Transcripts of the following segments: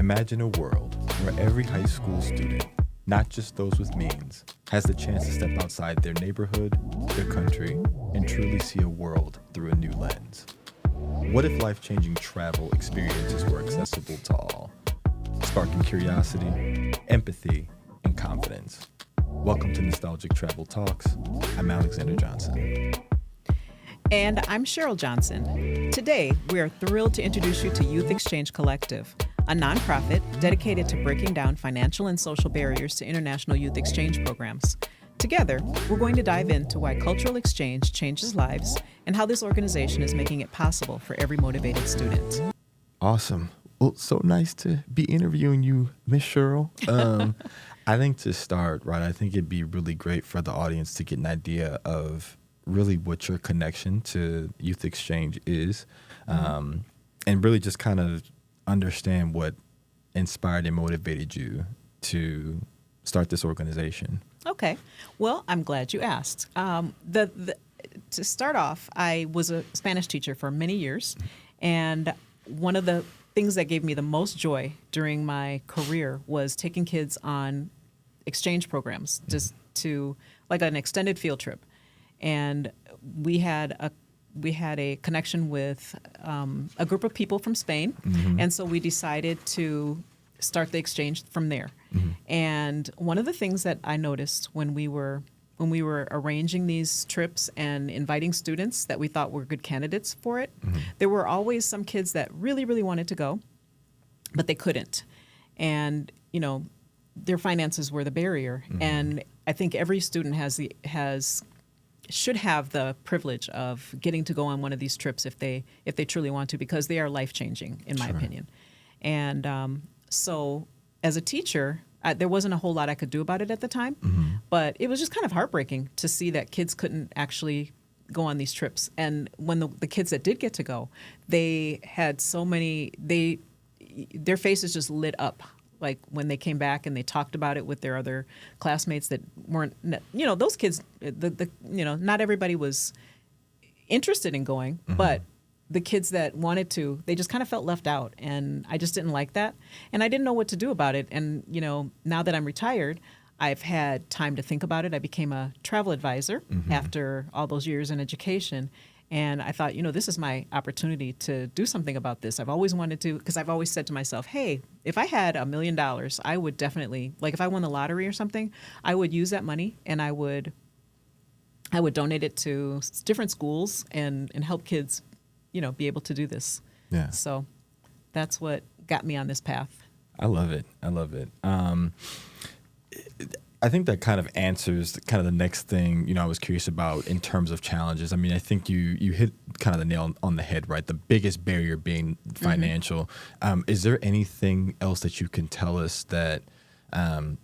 Imagine a world where every high school student, not just those with means, has the chance to step outside their neighborhood, their country, and truly see a world through a new lens. What if life-changing travel experiences were accessible to all, sparking curiosity, empathy, and confidence? Welcome to Nostalgic Travel Talks. I'm Alexander Johnson. And I'm Cheryl Johnson. Today, we are thrilled to introduce you to Youth Exchange Collective, a nonprofit dedicated to breaking down financial and social barriers to international youth exchange programs. Together, we're going to dive into why cultural exchange changes lives and how this organization is making it possible for every motivated student. Awesome. Well, so nice to be interviewing you, Miss Cheryl. I think to start, right, I think it'd be really great for the audience to get an idea of really what your connection to youth exchange is, and really just kind of understand what inspired and motivated you to start this organization. Okay. Well, I'm glad you asked. To start off, I was a Spanish teacher for many years, and one of the things that gave me the most joy during my career was taking kids on exchange programs, just to like an extended field trip. And we had a connection with a group of people from Spain, and so we decided to start the exchange from there. And one of the things that I noticed when we were arranging these trips and inviting students that we thought were good candidates for it, there were always some kids that really, really wanted to go, but they couldn't. And, you know, their finances were the barrier. And I think every student should have the privilege of getting to go on one of these trips if they truly want to, because they are life-changing, in my opinion. And so as a teacher, there wasn't a whole lot I could do about it at the time, but it was just kind of heartbreaking to see that kids couldn't actually go on these trips. And when the kids that did get to go, they had so many, their faces just lit up. Like when they came back and they talked about it with their other classmates that weren't, you know, those kids, not everybody was interested in going, but the kids that wanted to, they just kind of felt left out. And I just didn't like that. And I didn't know what to do about it. And, you know, now that I'm retired, I've had time to think about it. I became a travel advisor after all those years in education. And I thought, you know, this is my opportunity to do something about this. I've always wanted to, because I've always said to myself, hey, if I had $1 million, I would definitely, like if I won the lottery or something, I would use that money and I would donate it to different schools and help kids, you know, be able to do this. Yeah. So that's what got me on this path. I love it. I think that kind of answers kind of the next thing, you know, I was curious about in terms of challenges. I mean, I think you hit kind of the nail on the head, right? The biggest barrier being financial. Is there anything else that you can tell us that,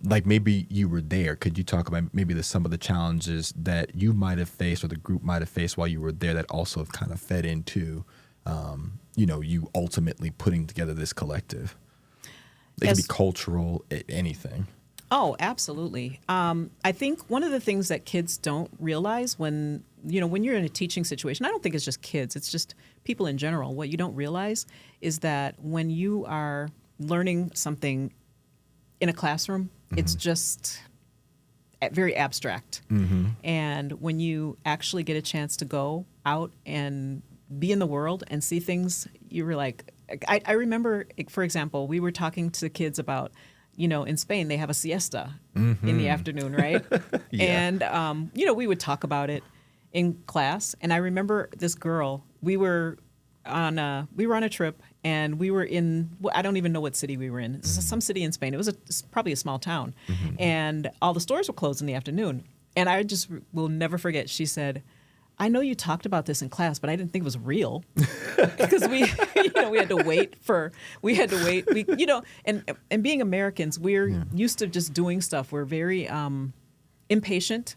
like maybe you were there? Could you talk about maybe some of the challenges that you might have faced or the group might have faced while you were there that also have kind of fed into, you know, you ultimately putting together this collective? It could be cultural, anything. Oh, absolutely. I think one of the things that kids don't realize when you're in a teaching situation, I don't think it's just kids, it's just people in general. What you don't realize is that when you are learning something in a classroom, it's just very abstract. And when you actually get a chance to go out and be in the world and see things, you were like, I remember, for example, we were talking to kids about, you know, in Spain, they have a siesta in the afternoon, right? And, you know, we would talk about it in class. And I remember this girl, we were on a trip and we were in, I don't even know what city we were in. Some city in Spain. It was probably a small town. And all the stores were closed in the afternoon. And I just will never forget, she said, I know you talked about this in class, but I didn't think it was real because we had to wait. And being Americans, we're used to just doing stuff. We're very impatient,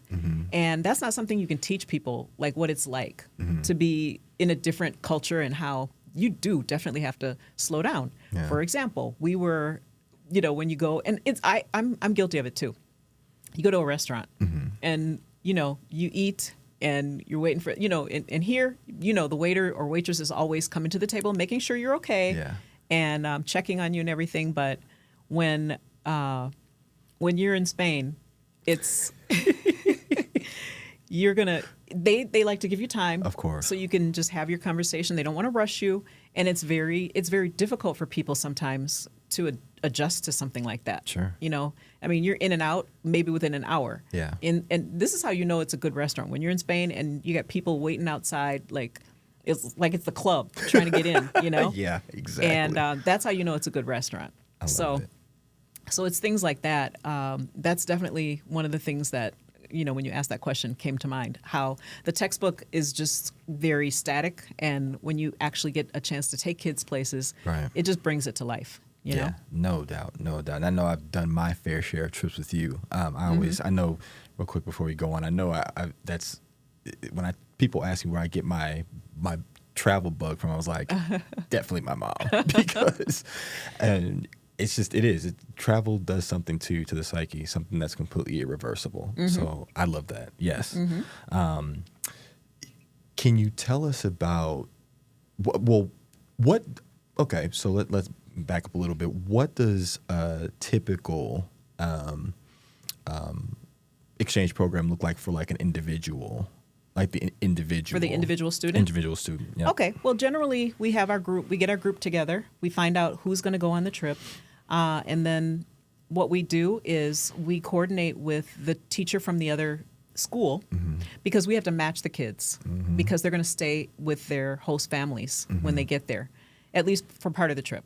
and that's not something you can teach people, like what it's like to be in a different culture and how you do definitely have to slow down. Yeah. For example, we were, you know, when you go, and I'm guilty of it too. You go to a restaurant and, you know, you eat and you're waiting for, you know, and here, you know, the waiter or waitress is always coming to the table, making sure you're okay. Yeah. and checking on you and everything. But when you're in Spain, it's they like to give you time, Of course. so you can just have your conversation. They don't want to rush you, and it's very difficult for people sometimes to adjust to something like that. Sure. I mean, you're in and out maybe within an hour. Yeah. And this is how you know it's a good restaurant. When you're in Spain and you got people waiting outside, it's the club trying to get in, Yeah, exactly. And that's how you know it's a good restaurant. I love it. So it's things like that. That's definitely one of the things that, when you asked that question, came to mind. How the textbook is just very static, and when you actually get a chance to take kids places, Right. it just brings it to life. You know? No doubt. And I know I've done my fair share of trips with you. I know, real quick before we go on, I know that's when people ask me where I get my travel bug from, I was like, definitely my mom, because, and travel does something to the psyche, something that's completely irreversible. So I love that. Yes. Can you tell us about, okay, so let's back up a little bit. What does a typical exchange program look like for an individual? For the individual student? Individual student, yeah. Okay. Well, generally, we have our group. We get our group together. We find out who's going to go on the trip. And then what we do is we coordinate with the teacher from the other school, because we have to match the kids, because they're going to stay with their host families when they get there, at least for part of the trip.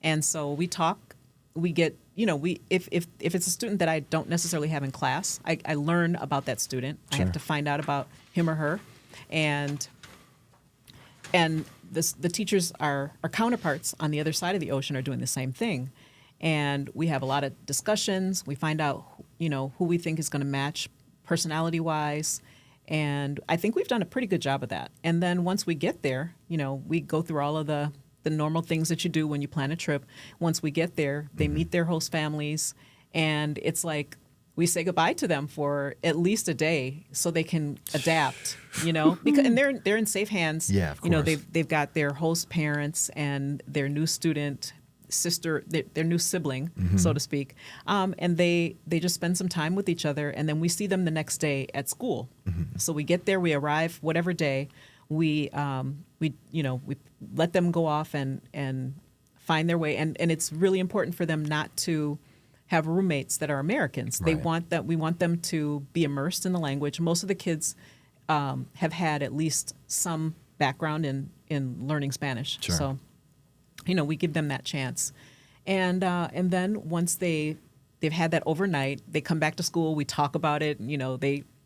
And so we talk. We get, if it's a student that I don't necessarily have in class, I learn about that student. Sure. I have to find out about him or her, and the teachers, our counterparts on the other side of the ocean, are doing the same thing, and we have a lot of discussions. We find out, who we think is going to match personality-wise, and I think we've done a pretty good job of that. And then once we get there, we go through all of the normal things that you do when you plan a trip. Once we get there, they meet their host families, and it's like we say goodbye to them for at least a day so they can adapt, because and they're in safe hands. Yeah, of course. They've got their host parents and their new student sister, their new sibling, so to speak, and they just spend some time with each other, and then we see them the next day at school. So we get there, we arrive whatever day. We let them go off and find their way, and it's really important for them not to have roommates that are Americans. Right. We want them to be immersed in the language. Most of the kids have had at least some background in learning Spanish, Sure. So we give them that chance, and then once they've had that overnight, they come back to school. We talk about it.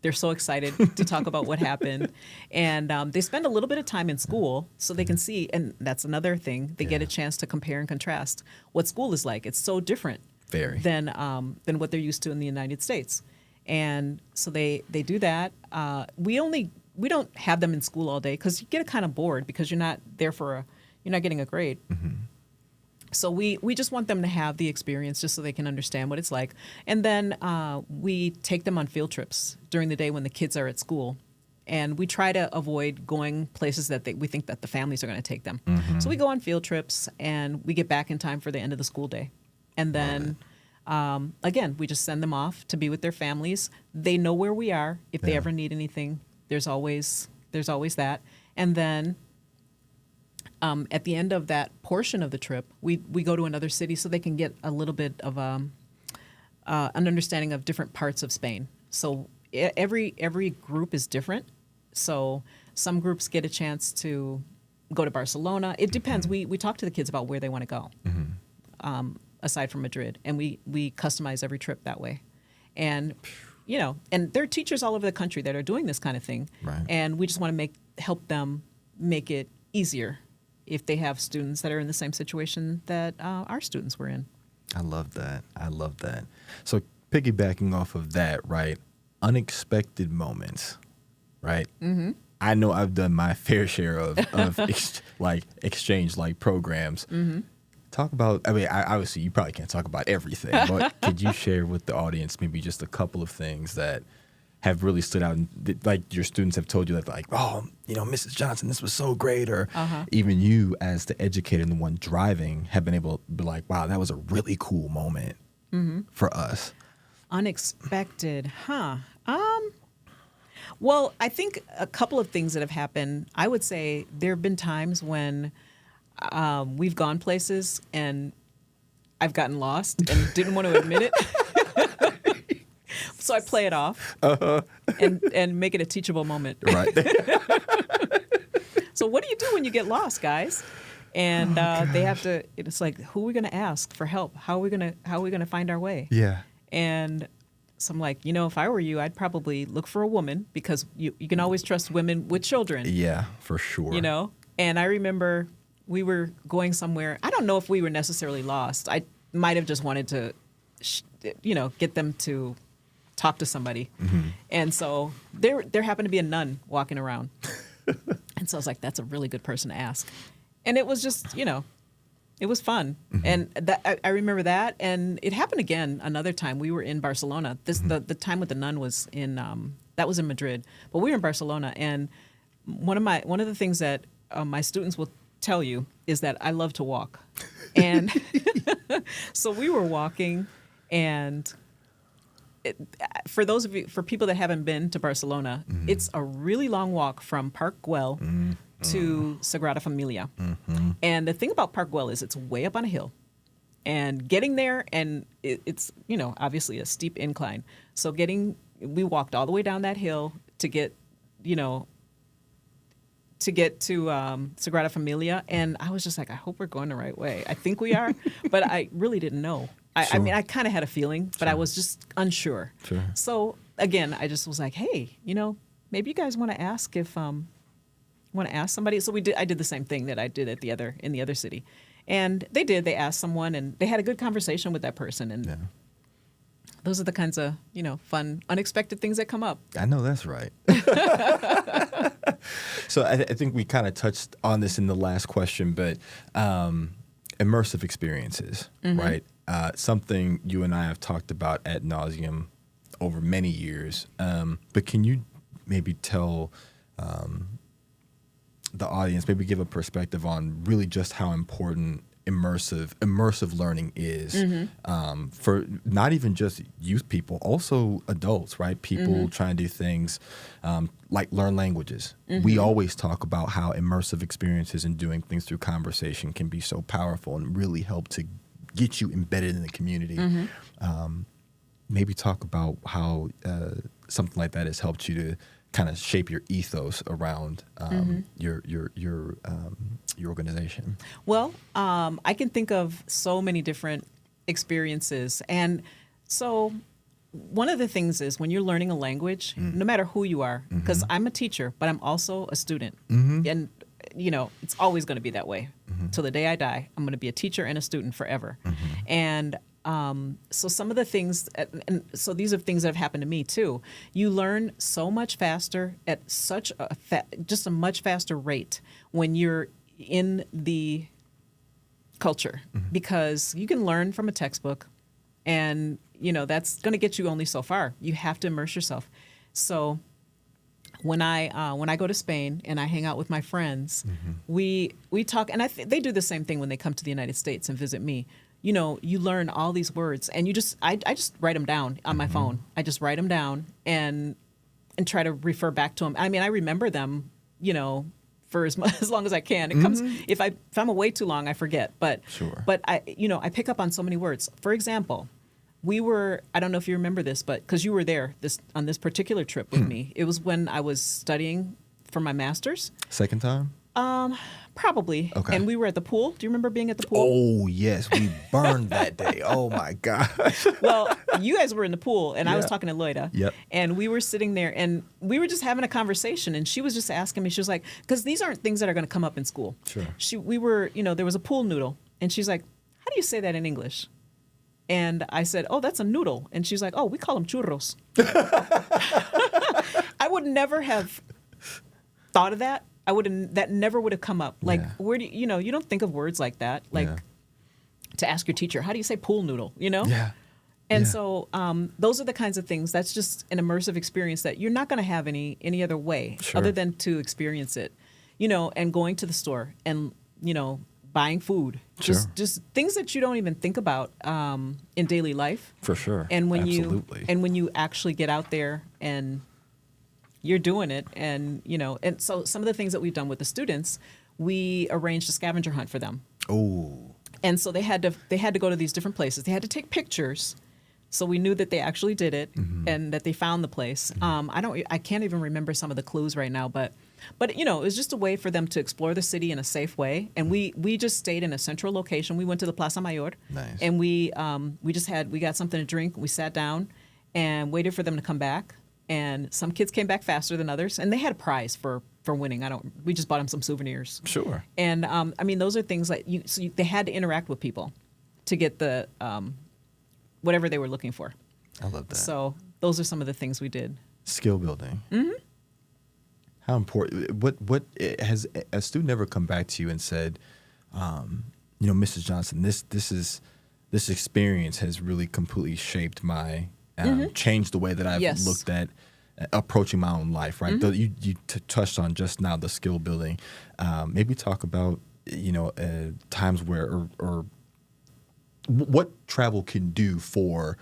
They're so excited to talk about what happened. And they spend a little bit of time in school so they can see, and that's another thing, they get a chance to compare and contrast what school is like. It's so different than what they're used to in the United States. And so they do that. We don't have them in school all day, because you get kind of bored, because you're not there you're not getting a grade. So we just want them to have the experience, just so they can understand what it's like. And then we take them on field trips during the day when the kids are at school. And we try to avoid going places that we think that the families are going to take them. So we go on field trips, and we get back in time for the end of the school day. And then, again, we just send them off to be with their families. They know where we are. If they ever need anything, there's always that. And then at the end of that portion of the trip, we go to another city so they can get a little bit of an understanding of different parts of Spain. So every group is different. So some groups get a chance to go to Barcelona. It depends. We talk to the kids about where they want to go, aside from Madrid, and we customize every trip that way. And and there are teachers all over the country that are doing this kind of thing, right. And we just want to help them make it easier if they have students that are in the same situation that our students were in. I love that. So piggybacking off of that, right? Unexpected moments, right? I know I've done my fair share of exchange programs. Talk about, obviously you probably can't talk about everything, but could you share with the audience maybe just a couple of things that have really stood out, and like your students have told you that, like, oh, Mrs. Johnson, this was so great, or even you as the educator and the one driving have been able to be like, wow, that was a really cool moment for us. Unexpected, huh? Well, I think a couple of things that have happened. I would say there have been times when we've gone places and I've gotten lost and didn't want to admit it. So I play it off and make it a teachable moment. Right. So what do you do when you get lost, guys? And they have to. It's like, who are we going to ask for help? How are we going to find our way? Yeah. And so I'm like, if I were you, I'd probably look for a woman, because you can always trust women with children. Yeah, for sure. And I remember we were going somewhere. I don't know if we were necessarily lost. I might have just wanted to, get them to talk to somebody. And so there happened to be a nun walking around. And so I was like, that's a really good person to ask. And it was just, it was fun. And that I remember that. And it happened again another time. We were in Barcelona. The time with the nun was in, that was in Madrid. But we were in Barcelona. And one of the things that my students will tell you is that I love to walk. And so we were walking, and for people that haven't been to Barcelona, it's a really long walk from Park Güell to Sagrada Familia. And the thing about Park Güell is it's way up on a hill, and getting there, and it's obviously a steep incline. So we walked all the way down that hill to get to Sagrada Familia, and I was just like, I hope we're going the right way. I think we are, but I really didn't know. I mean, I kind of had a feeling, but I was just unsure. Sure. So again, I just was like, hey, maybe you guys want to ask somebody. So I did the same thing that I did in the other city, and they did. They asked someone, and they had a good conversation with that person, and those are the kinds of fun, unexpected things that come up. I know that's right. So I think we kind of touched on this in the last question, but immersive experiences, right? Something you and I have talked about ad nauseum over many years. But can you maybe tell the audience, maybe give a perspective on really just how important immersive learning is for not even just youth people, also adults, right? People trying to do things like learn languages. We always talk about how immersive experiences and doing things through conversation can be so powerful and really help to get you embedded in the community. Maybe talk about how something like that has helped you to kind of shape your ethos around your organization. Well, I can think of so many different experiences. And so one of the things is when you're learning a language, no matter who you are, because I'm a teacher, but I'm also a student. And, it's always going to be that way. Till the day I die, I'm going to be a teacher and a student forever. And so some of the things, and so these are things that have happened to me too. You learn so much faster at such just a much faster rate when you're in the culture, because you can learn from a textbook, and that's going to get you only so far. You have to immerse yourself. So when I go to Spain and I hang out with my friends, we talk, and they do the same thing when they come to the United States and visit me. You learn all these words, and I just write them down on my phone. I just write them down and try to refer back to them. I mean, I remember them, for as long as I can. It comes if I'm away too long, I forget. But sure. But I pick up on so many words. For example, I don't know if you remember this, but because you were there on this particular trip with me, it was when I was studying for my master's. Second time? Probably. Okay. And we were at the pool. Do you remember being at the pool? Oh, yes. We burned that day. Oh, my gosh. Well, you guys were in the pool, and I was talking to Loida. Yep. And we were sitting there, and we were just having a conversation, and she was just asking me, she was like, because these aren't things that are going to come up in school. Sure. We were, there was a pool noodle, and she's like, how do you say that in English? And I said, oh, that's a noodle. And she's like, oh, we call them churros. I would never have thought of that. That never would have come up. Like, where do you don't think of words like that. Like, to ask your teacher, how do you say pool noodle? Yeah. And Yeah. so those are the kinds of things. That's just an immersive experience that you're not going to have any other way Sure. other than to experience it, and going to the store and, buying food, Sure. just things that you don't even think about in daily life. For sure. And when Absolutely. you actually get out there and you're doing it, and and so some of the things that we've done with the students, we arranged a scavenger hunt for them. Oh. And so they had to go to these different places. They had to take pictures, so we knew that they actually did it and that they found the place. I can't even remember some of the clues right now, but it was just a way for them to explore the city in a safe way. And we just stayed in a central location. We went to the Plaza Mayor, Nice. and we got something to drink. We sat down and waited for them to come back. And some kids came back faster than others, and they had a prize for winning. We just bought them some souvenirs. Sure. And those are things like they had to interact with people to get the whatever they were looking for. I love that. So those are some of the things we did. Skill building. Mm-hmm. How important? What has a student ever come back to you and said, Mrs. Johnson, this experience has really completely shaped my changed the way that I've Yes. looked at approaching my own life. Right. You touched on just now the skill building. Maybe talk about times where or what travel can do for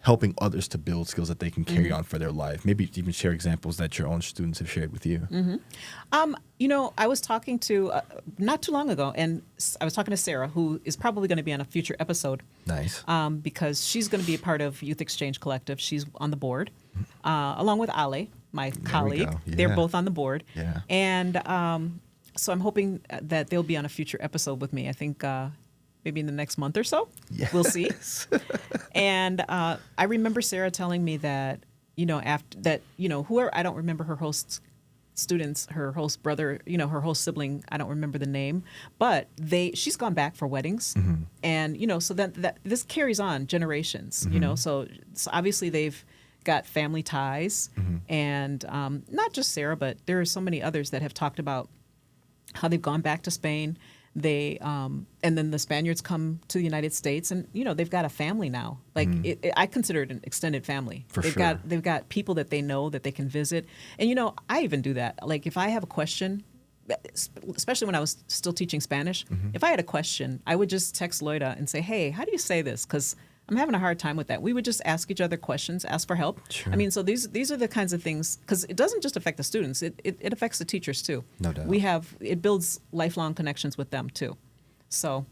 helping others to build skills that they can carry on for their life. Maybe even share examples that your own students have shared with you. I was talking to not too long ago, and I was talking to Sarah, who is probably going to be on a future episode. Nice. Because she's going to be a part of Youth Exchange Collective. She's on the board, along with Ale, my colleague. go. They're Yeah. both on the board. Yeah. And so I'm hoping that they'll be on a future episode with me. I think maybe in the next month or so. Yes. We'll see. And I remember Sarah telling me that, after that, whoever, I don't remember her host students, her host brother, her host sibling, I don't remember the name, but she's gone back for weddings. And, so that this carries on generations, so obviously they've got family ties. And not just Sarah, but there are so many others that have talked about how they've gone back to Spain. They and then the Spaniards come to the United States, and they've got a family now. Like I consider it an extended family. For they've sure. they've got people that they know that they can visit, and I even do that. Like if I have a question, especially when I was still teaching Spanish, if I had a question, I would just text Loida and say, "Hey, how do you say this?" Because I'm having a hard time with that. We would just ask each other questions, ask for help. Sure. I mean, so these are the kinds of things, because it doesn't just affect the students; it affects the teachers too. No doubt. It builds lifelong connections with them too. So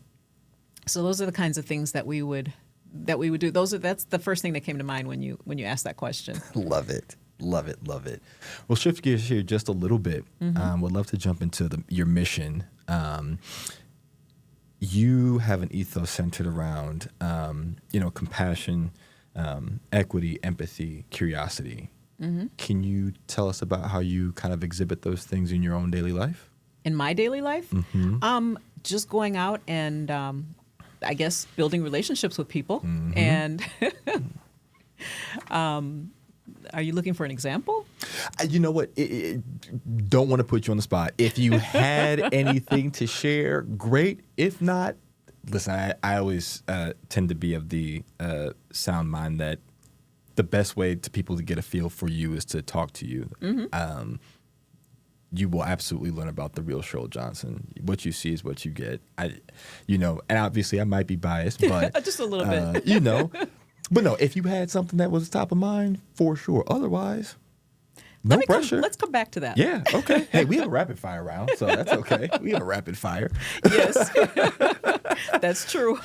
those are the kinds of things that we would do. That's the first thing that came to mind when you asked that question. Love it. Love it. Love it. We'll shift gears here just a little bit. Would love to jump into your mission. You have an ethos centered around, compassion, equity, empathy, curiosity. Can you tell us about how you kind of exhibit those things in your own daily life? In my daily life, just going out and I guess building relationships with people. And are you looking for an example? You know what? Don't want to put you on the spot. If you had anything to share, great. If not, listen, I always tend to be of the sound mind that the best way to people to get a feel for you is to talk to you. You will absolutely learn about the real Cheryl Johnson. What you see is what you get. And obviously I might be biased, but just a little bit. But no, if you had something that was top of mind, for sure. Otherwise, no pressure. Let's come back to that. Yeah, okay. Hey, we have a rapid fire round, so that's okay. We have a rapid fire. Yes, that's true.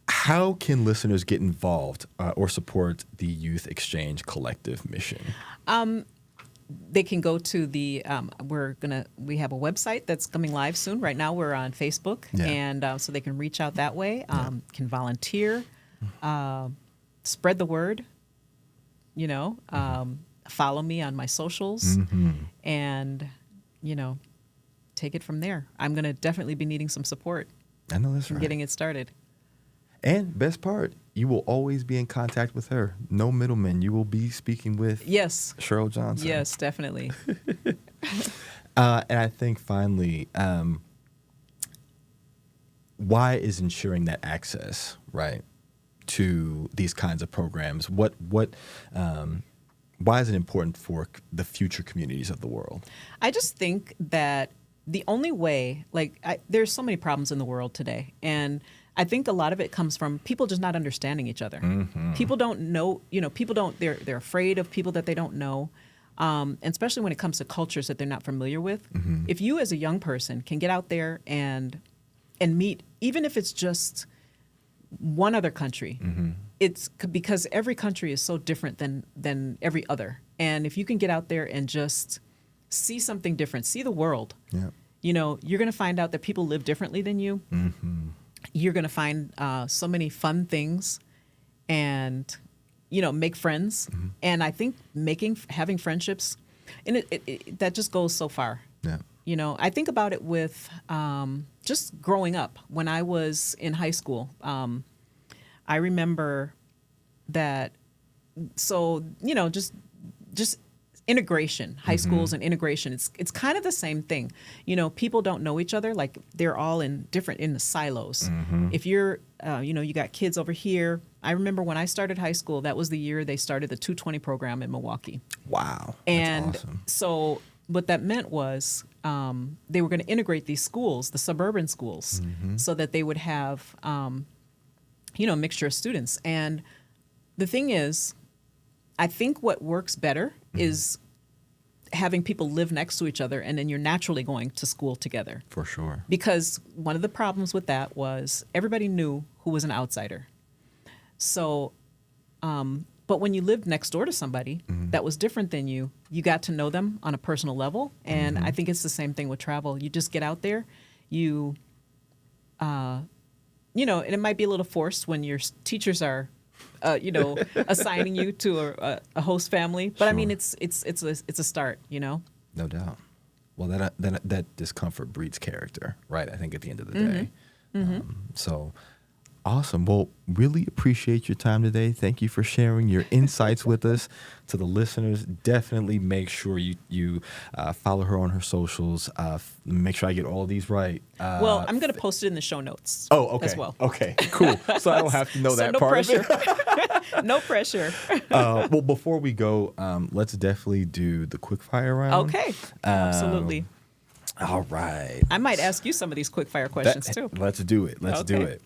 How can listeners get involved or support the Youth Exchange Collective mission? They can go to the we have a website that's coming live soon. Right now we're on Facebook, and so they can reach out that way. Can volunteer, spread the word. Follow me on my socials, and take it from there. I'm going to definitely be needing some support. I know that's in right. getting it started. And best part, you will always be in contact with her. No middleman. You will be speaking with Cheryl Johnson. Yes, definitely. And I think finally, why is ensuring that access, right, to these kinds of programs? Why is it important for the future communities of the world? I just think that the only way, there's so many problems in the world today, and I think a lot of it comes from people just not understanding each other. People don't know, they're afraid of people that they don't know, and especially when it comes to cultures that they're not familiar with. If you as a young person can get out there and meet, even if it's just one other country, it's because every country is so different than every other. And if you can get out there and just see something different, see the world, you're going to find out that people live differently than you. You're going to find so many fun things and, make friends. And I think having friendships, and that just goes so far. Yeah. I think about it with just growing up. When I was in high school, I remember that, just integration, high schools and integration, it's kind of the same thing. People don't know each other, like they're all in the silos. If you're, you got kids over here. I remember when I started high school, that was the year they started the 220 program in Milwaukee. Wow. And that's awesome. So what that meant was they were going to integrate these schools, the suburban schools, so that they would have, a mixture of students. And the thing is, I think what works better is having people live next to each other, and then you're naturally going to school together. For sure. Because one of the problems with that was everybody knew who was an outsider. So, but when you lived next door to somebody that was different than you got to know them on a personal level. And I think it's the same thing with travel. You just get out there, and it might be a little forced when your teachers are assigning you to a host family. But sure. I mean, it's a start, No doubt. Well, that discomfort breeds character, right? I think at the end of the day. So awesome. Well, really appreciate your time today. Thank you for sharing your insights with us. To the listeners, definitely make sure you follow her on her socials. Make sure I get all these right. Well, I'm going to post it in the show notes. Oh, okay. As well. Okay, cool. So I don't have to know that no part pressure. of it. No pressure. Well, before we go, let's definitely do the quick fire round. Okay. Absolutely. All right. I might ask you some of these quick fire questions too. Let's do it. Let's do it.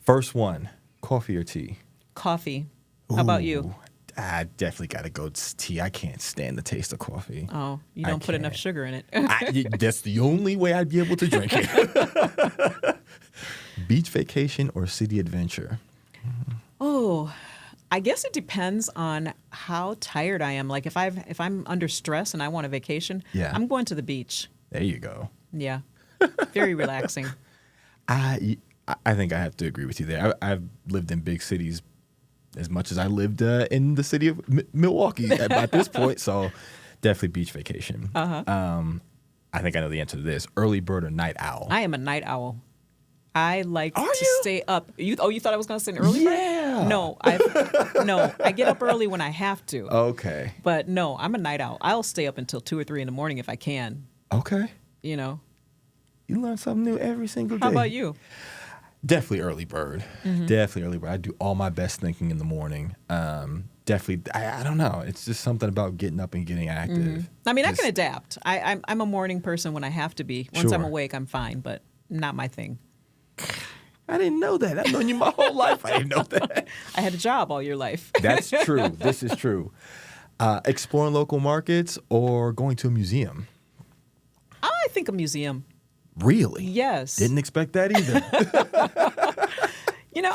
First one, coffee or tea? Coffee. How about you? I definitely got to go tea. I can't stand the taste of coffee. Oh, you don't put enough sugar in it. That's the only way I'd be able to drink it. Beach vacation or city adventure? Oh, I guess it depends on how tired I am. Like if I'm under stress and I want a vacation, I'm going to the beach. There you go. Yeah. Very relaxing. I think I have to agree with you there. I've lived in big cities as much as I lived in the city of Milwaukee at this point. So definitely beach vacation. I think I know the answer to this. Early bird or night owl? I am a night owl. I like to stay up. You thought I was going to say an early bird? Yeah. No, I get up early when I have to. Okay. But no, I'm a night owl. I'll stay up until 2 or 3 in the morning if I can. Okay. You learn something new every single day. How about you? Definitely early bird. Definitely early bird. I do all my best thinking in the morning. Definitely, I don't know. It's just something about getting up and getting active. I mean, I can adapt. I'm a morning person when I have to be. Once I'm awake, I'm fine, but not my thing. I didn't know that. I've known you my whole life. I didn't know that. I had a job all your life. That's true. This is true. Exploring local markets or going to a museum? I think a museum. Really? Yes. Didn't expect that either.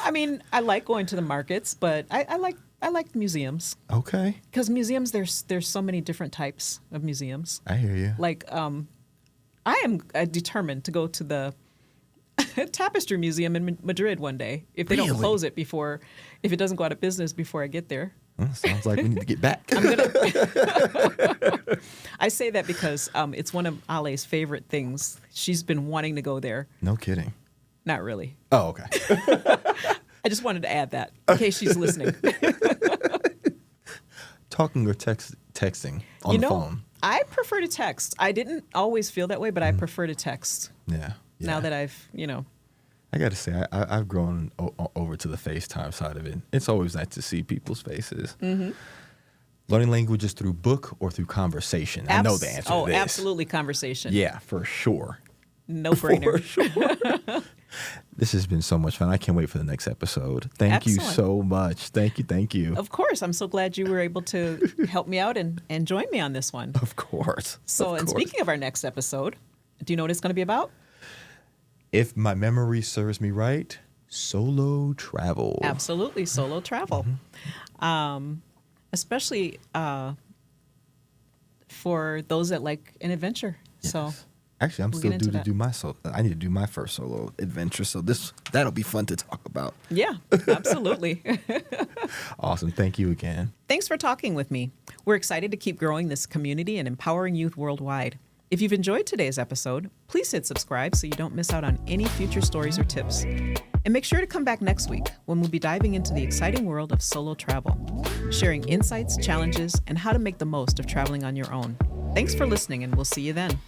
I mean, I like going to the markets, but I like museums. Okay. Because museums, there's so many different types of museums. I hear you. Like, I am determined to go to the Tapestry Museum in Madrid one day. If they don't close it if it doesn't go out of business before I get there. Well, sounds like we need to get back. I say that because it's one of Ale's favorite things. She's been wanting to go there. No kidding. Not really. Oh, okay. I just wanted to add that in case she's listening. Talking or texting on the phone? I prefer to text. I didn't always feel that way, but I prefer to text. Yeah. Now that I've, I got to say, I've grown over to the FaceTime side of it. It's always nice to see people's faces. Mm-hmm. Learning languages through book or through conversation? I know the answer to this. Oh, absolutely conversation. Yeah, for sure. No brainer. For sure. This has been so much fun. I can't wait for the next episode. Thank you so much. Thank you. Of course. I'm so glad you were able to help me out and join me on this one. Of course. So, and speaking of our next episode, do you know what it's going to be about? If my memory serves me right, solo travel. Absolutely, solo travel. Mm-hmm. Especially for those that like an adventure. Yes. So, actually, I'm still due to do my I need to do my first solo adventure. So that'll be fun to talk about. Yeah, absolutely. Awesome. Thank you again. Thanks for talking with me. We're excited to keep growing this community and empowering youth worldwide. If you've enjoyed today's episode, please hit subscribe so you don't miss out on any future stories or tips. And make sure to come back next week when we'll be diving into the exciting world of solo travel, sharing insights, challenges, and how to make the most of traveling on your own. Thanks for listening, and we'll see you then.